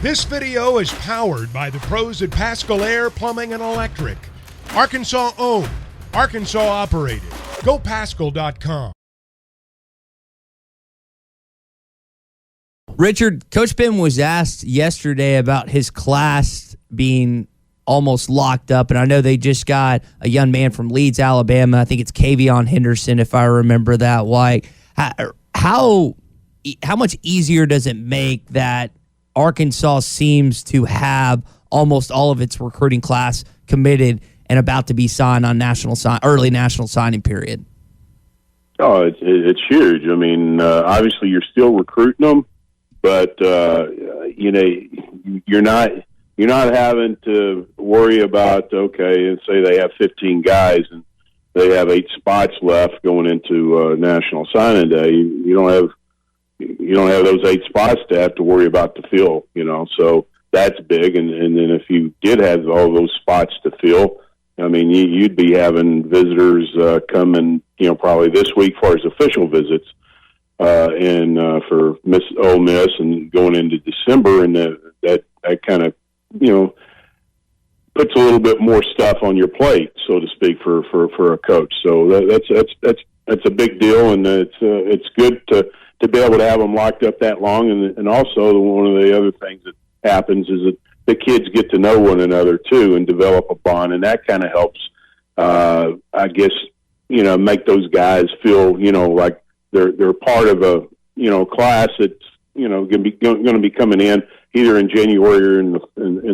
This video is powered by the pros at Pascal Air Plumbing and Electric. Arkansas owned, Arkansas operated. GoPascal.com. Richard, Coach Pittman was asked yesterday about his class being almost locked up, and I know they just got a young man from Leeds, Alabama. I think it's Kavion Henderson, if I remember that right. How much easier does it make that Arkansas seems to have almost all of its recruiting class committed and about to be signed on early national signing period? Oh, it's huge. I mean, obviously you're still recruiting them, but you're not having to worry about, okay, and say they have 15 guys and they have 8 spots left going into National Signing Day. You don't have those 8 spots to have to worry about to fill, so that's big. And then if you did have all those spots to fill, I mean, you'd be having visitors coming, probably this week as far as official visits, and for Ole Miss and going into December, and that kind of, puts a little bit more stuff on your plate, so to speak, for a coach. So that's a big deal, and it's good to be able to have them locked up that long. And also one of the other things that happens is that the kids get to know one another too and develop a bond, and that kind of helps, I guess, make those guys feel, like they're part of a, class that's, going to be coming in either in January or in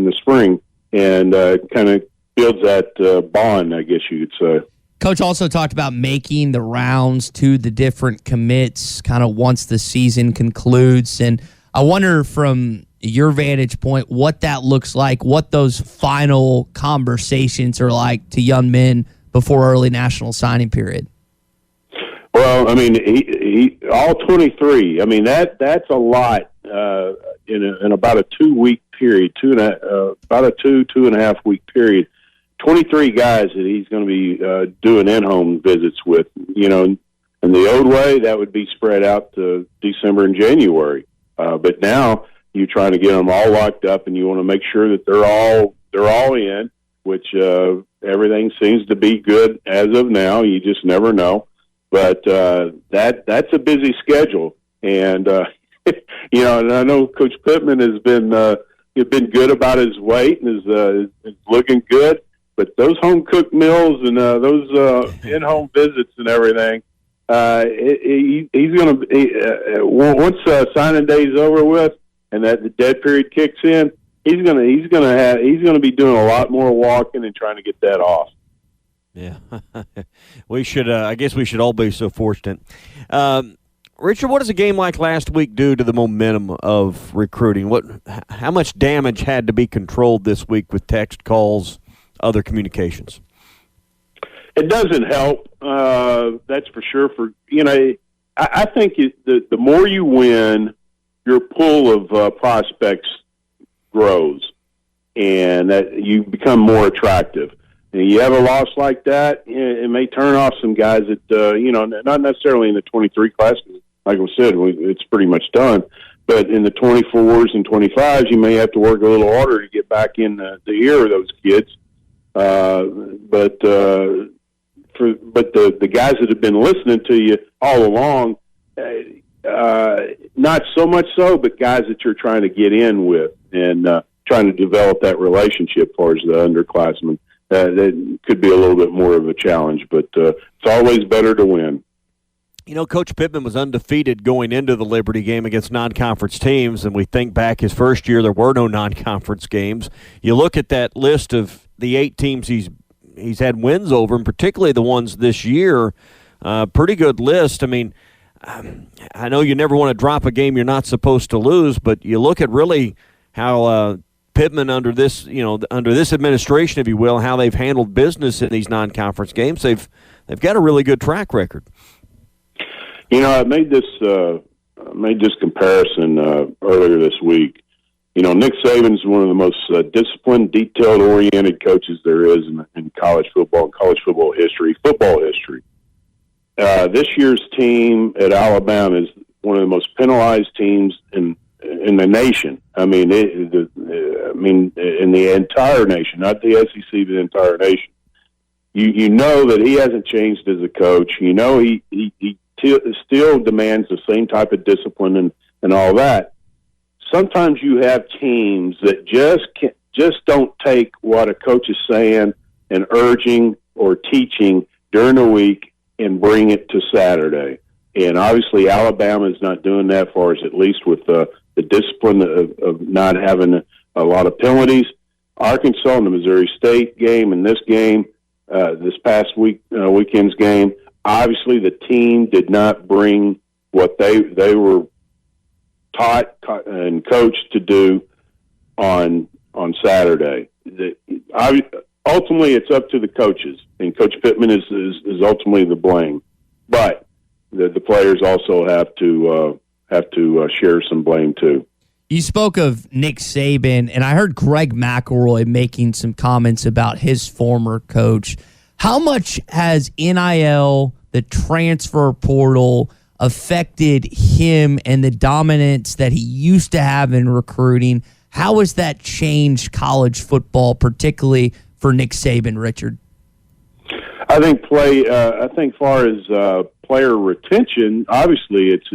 the spring, and kind of builds that bond, I guess you could say. Coach also talked about making the rounds to the different commits kind of once the season concludes. And I wonder from your vantage point what that looks like, what those final conversations are like to young men before early national signing period. Well, I mean, he all 23. I mean, that's a lot in about a 2-week period, about a 2.5 week period. 23 guys that he's going to be doing in-home visits with, in the old way, that would be spread out to December and January. But now you're trying to get them all locked up, and you want to make sure that they're all in, which everything seems to be good as of now. You just never know. But that's a busy schedule. And, and I know Coach Pittman has been good about his weight and is looking good. But those home-cooked meals and those in-home visits and everything, he's going to once signing day is over with and that the dead period kicks in, he's going to be doing a lot more walking and trying to get that off. Yeah, we should. I guess we should all be so fortunate. Richard, what does a game like last week do to the momentum of recruiting? How much damage had to be controlled this week with text calls? Other communications? It doesn't help. That's for sure. I think the more you win, your pool of prospects grows, and that you become more attractive. And you have a loss like that, it may turn off some guys that not necessarily in the 23 class. Like I said, it's pretty much done. But in the 24s and 25s, you may have to work a little harder to get back in the ear of those kids. But the guys that have been listening to you all along, not so much so, but guys that you're trying to get in with and trying to develop that relationship as far as the underclassmen, that could be a little bit more of a challenge. But it's always better to win. Coach Pittman was undefeated going into the Liberty game against non-conference teams, and we think back his first year, there were no non-conference games. You look at that list of the 8 teams he's had wins over, and particularly the ones this year, pretty good list. I mean, I know you never want to drop a game you're not supposed to lose, but you look at really how Pittman under this administration, if you will, how they've handled business in these non-conference games. They've got a really good track record. I made this comparison earlier this week. Nick Saban's one of the most disciplined, detailed-oriented coaches there is in college football and college football history. This year's team at Alabama is one of the most penalized teams in in the nation. I mean, in the entire nation, not the SEC, the entire nation. You know that he hasn't changed as a coach. You know he still demands the same type of discipline and all that. Sometimes you have teams that just don't take what a coach is saying and urging or teaching during the week and bring it to Saturday. And obviously Alabama is not doing that for us, at least with the discipline of not having a lot of penalties. Arkansas in the Missouri State game and this game, this past weekend's game, obviously the team did not bring what they were taught and coached to do on Saturday. Ultimately, it's up to the coaches, and Coach Pittman is ultimately the blame. But the players also have to share some blame too. You spoke of Nick Saban, and I heard Greg McElroy making some comments about his former coach. How much has NIL, the transfer portal, affected him and the dominance that he used to have in recruiting? How has that changed college football, particularly for Nick Saban, Richard? I think far as player retention, obviously it's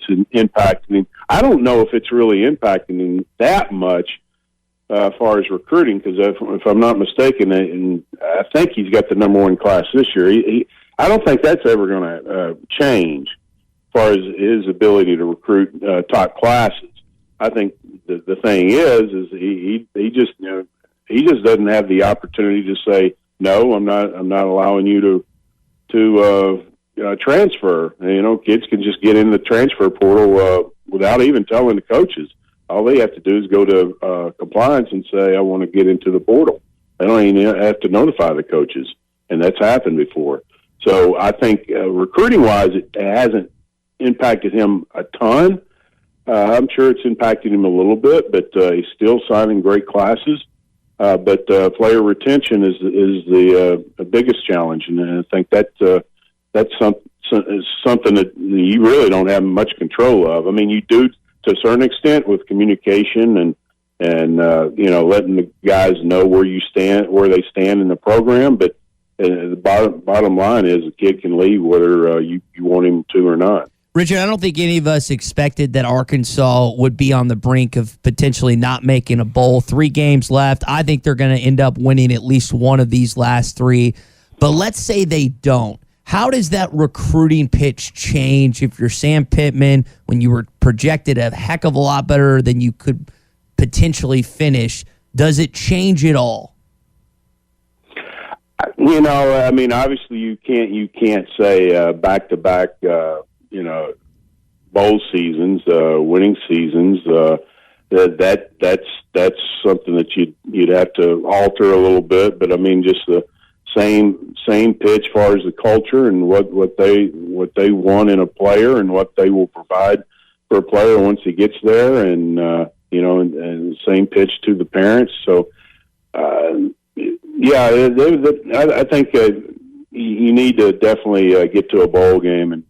an impacting. I don't know if it's really impacting that much as far as recruiting, because if I'm not mistaken, and I think he's got the number one class this year. I don't think that's ever going to change as far as his ability to recruit top classes. I think the thing is he just doesn't have the opportunity to say, no, I'm not allowing you to transfer. Kids can just get in the transfer portal without even telling the coaches. All they have to do is go to compliance and say, I want to get into the portal. They don't even have to notify the coaches, and that's happened before. So I think recruiting-wise, it hasn't impacted him a ton. I'm sure it's impacted him a little bit, but he's still signing great classes. But player retention is the biggest challenge, and I think that's something that you really don't have much control of. I mean, you do to a certain extent with communication and letting the guys know where they stand in the program. But the bottom line is a kid can leave whether you want him to or not. Richard, I don't think any of us expected that Arkansas would be on the brink of potentially not making a bowl. 3 games left. I think they're going to end up winning at least one of these last 3. But let's say they don't. How does that recruiting pitch change if you're Sam Pittman when you were projected a heck of a lot better than you could potentially finish? Does it change at all? I mean, obviously you can't say back-to-back bowl seasons, winning seasons. That's something that you'd have to alter a little bit. But I mean, just the same pitch as far as the culture and what they want in a player and what they will provide for a player once he gets there, and and same pitch to the parents. So I think you need to definitely get to a bowl game and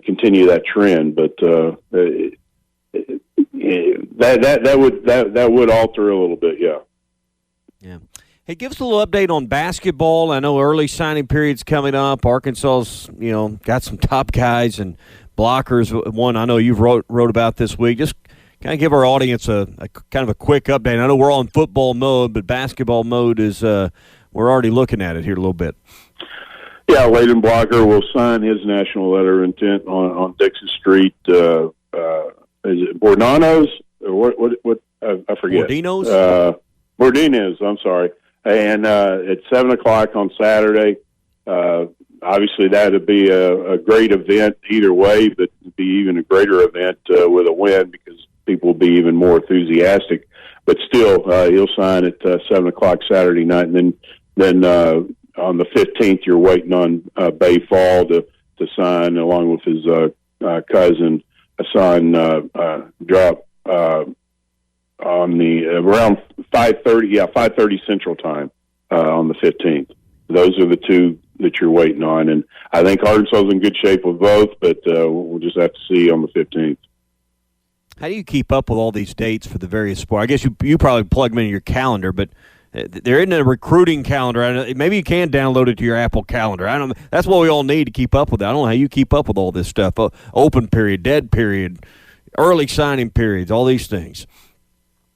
continue that trend. But that would alter a little bit. Yeah. Yeah. Hey, give us a little update on basketball. I know early signing period's coming up. Arkansas's, got some top guys and blockers. One I know you've wrote about this week. Just kind of give our audience a kind of a quick update. I know we're all in football mode, but basketball mode is we're already looking at it here a little bit. Yeah, Layden Blocker will sign his national letter of intent on Dixon Street. Is it Bordano's? Or what? I forget. Bordino's? Bordino's, I'm sorry. And at 7 o'clock on Saturday. Obviously, that would be a great event either way, but it'd be even a greater event with a win because people will be even more enthusiastic. But still, he'll sign at 7 o'clock Saturday night, and then on the 15th, you're waiting on Bay Fall to sign, along with his cousin Hassan drop on the around 5:30 Central Time on the 15th. Those are the two that you're waiting on, and I think Arkansas is in good shape with both, but we'll just have to see on the 15th. How do you keep up with all these dates for the various sports? I guess you probably plug them into your calendar, but there isn't a recruiting calendar. Maybe you can download it to your Apple calendar. I don't. That's what we all need to keep up with it. I don't know how you keep up with all this stuff. Open period, dead period, early signing periods, all these things.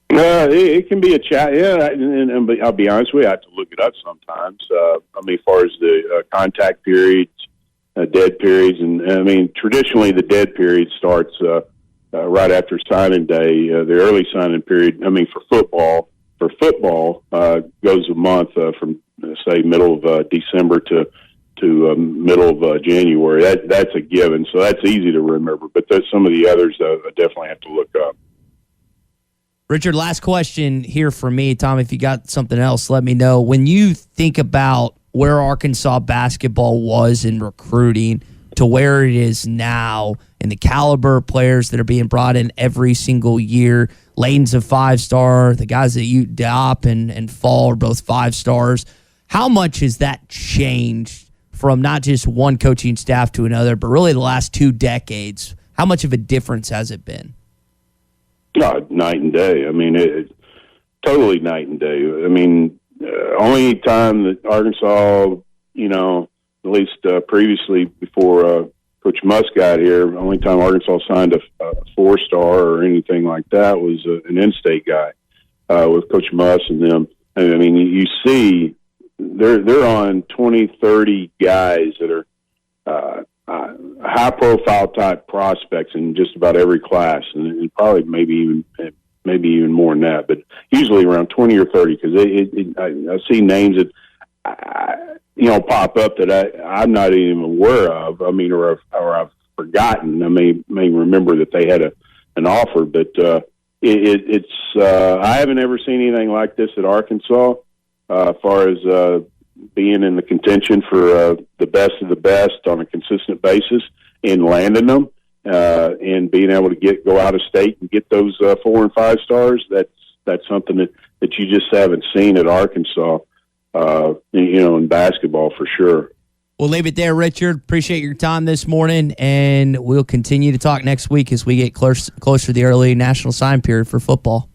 It can be a chat. Yeah, and I'll be honest with you, I have to look it up sometimes. As far as the contact periods, dead periods, and traditionally the dead period starts right after signing day. The early signing period, for football, goes a month from say middle of December to middle of January. That's a given, so that's easy to remember. But there's some of the others I definitely have to look up. Richard, last question here for me. Tom, if you got something else, let me know. When you think about where Arkansas basketball was in recruiting to where it is now and the caliber of players that are being brought in every single year, Layton's a 5-star, the guys at UDOP and Fall are both 5 stars. How much has that changed from not just one coaching staff to another, but really the last 2 decades? How much of a difference has it been? Night and day. It's totally night and day. Only time that Arkansas, at least previously before Coach Musk got here, only time Arkansas signed a 4-star or anything like that was an in-state guy with Coach Musk and them. You see they're on 20, 30 guys that are high-profile type prospects in just about every class, and probably maybe even more than that, but usually around 20 or 30. Because I see names that pop up that I'm not even aware of. Or I've forgotten. I may remember that they had an offer, but it's I haven't ever seen anything like this at Arkansas as far as being in the contention for the best of the best on a consistent basis and landing them and being able to go out of state and get those 4 and 5 stars. That's something that you just haven't seen at Arkansas, in basketball for sure. We'll leave it there, Richard. Appreciate your time this morning, and we'll continue to talk next week as we get closer to the early national sign period for football.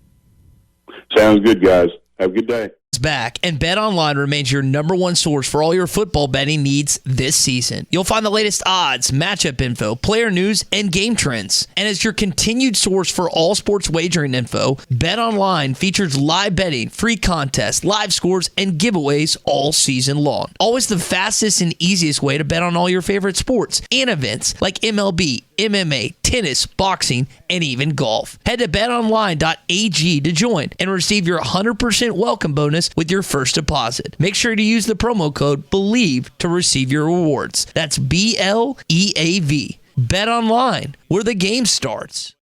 Sounds good, guys. Have a good day. Back, and BetOnline remains your #1 source for all your football betting needs this season. You'll find the latest odds, matchup info, player news, and game trends. And as your continued source for all sports wagering info, BetOnline features live betting, free contests, live scores, and giveaways all season long. Always the fastest and easiest way to bet on all your favorite sports and events like MLB, MMA, tennis, boxing, and even golf. Head to betonline.ag to join and receive your 100% welcome bonus with your first deposit. Make sure to use the promo code BELIEVE to receive your rewards. That's BLEAV. Bet online, where the game starts.